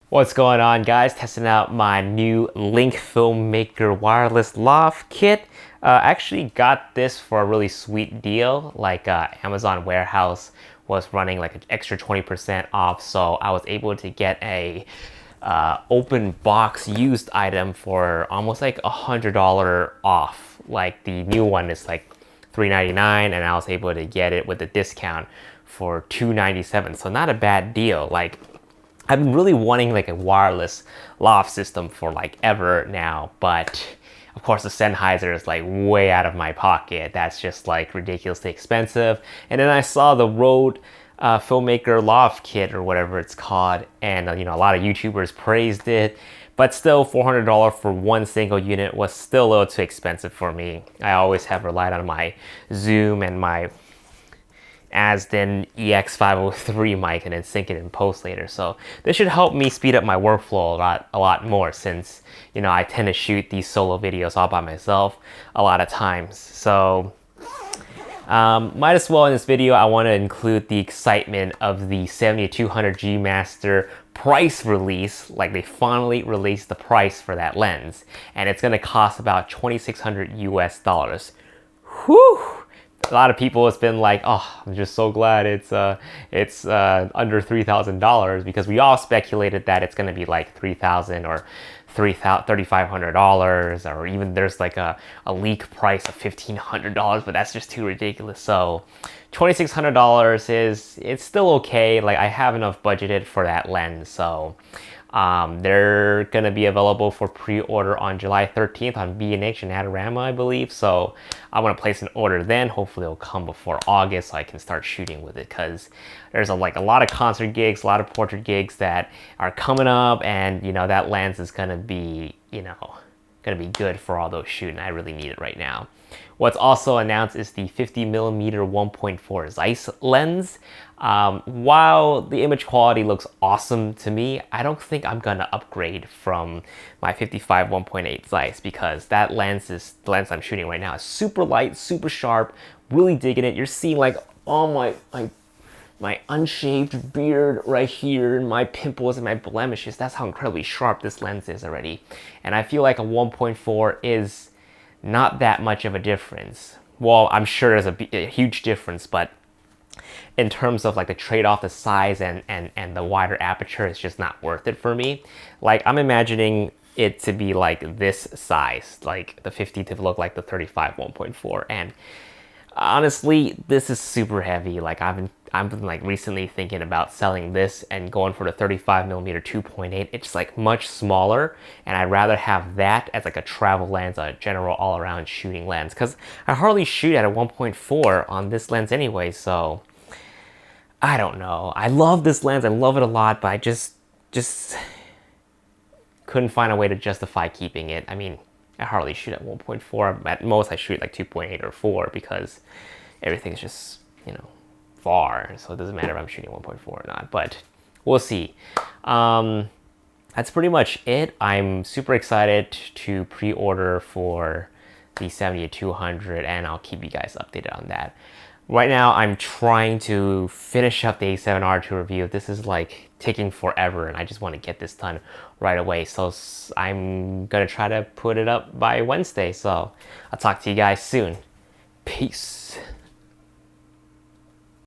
What's going on, guys? Testing out my new Link Filmmaker wireless lav kit. Actually got this for a really sweet deal. Amazon warehouse was running like an extra 20% off, so I was able to get a open box used item for almost like $100 off. Like the new one is like $3.99, and I was able to get it with a discount for $2.97. So not a bad deal. Like, I've been really wanting like a wireless lav system for like ever now, but of course the Sennheiser is like way out of my pocket. That's just like ridiculously expensive. And then I saw the Rode Filmmaker lav kit or whatever it's called, and a lot of YouTubers praised it, but still $400 for one single unit was still a little too expensive for me. I always have relied on my Zoom and my A7s EX503 mic and then sync it in post later. So this should help me speed up my workflow a lot more, since I tend to shoot these solo videos all by myself a lot of times. So might as well in this video I want to include the excitement of the 70-200G Master price release. Like, they finally released the price for that lens, and it's going to cost about $2,600 US. Whew! A lot of people has been like, oh, I'm just so glad it's under $3,000, because we all speculated that it's going to be like $3,000 or $3,500, or even there's like a leak price of $1,500, but that's just too ridiculous. So $2,600 it's still okay. Like, I have enough budgeted for that lens, so they're gonna be available for pre-order on July 13th on B&H and Adorama, I believe. So I want to place an order then. Hopefully it'll come before August so I can start shooting with it, because there's a lot of concert gigs, a lot of portrait gigs that are coming up, and that lens is gonna be gonna be good for all those shooting. I really need it right now. What's also announced is the 50mm 1.4 Zeiss lens. While the image quality looks awesome to me, I don't think I'm gonna upgrade from my 55 1.8 Zeiss, because that lens is the lens I'm shooting right now. Is super light, super sharp, really digging it. You're seeing like all my unshaved beard right here, and my pimples and my blemishes. That's how incredibly sharp this lens is already. And I feel like a 1.4 is not that much of a difference. Well, I'm sure there's a huge difference, but in terms of like the trade-off, the size and the wider aperture, it's just not worth it for me. Like, I'm imagining it to be like this size, like the 50 to look like the 35 1.4. And honestly, this is super heavy. Like, I've been like recently thinking about selling this and going for the 35mm 2.8. It's like much smaller, and I'd rather have that as like a travel lens, a general all-around shooting lens, because I hardly shoot at a 1.4 on this lens anyway. So I don't know. I love this lens. I love it a lot, but I just couldn't find a way to justify keeping it. I mean, I hardly shoot at 1.4. At most, I shoot like 2.8 or 4, because everything's just, far. So it doesn't matter if I'm shooting 1.4 or not, but we'll see. That's pretty much it. I'm super excited to pre-order for the 70-200, and I'll keep you guys updated on that. Right now, I'm trying to finish up the A7R II review. This is like taking forever, and I just want to get this done right away. So I'm gonna try to put it up by Wednesday. So I'll talk to you guys soon. Peace.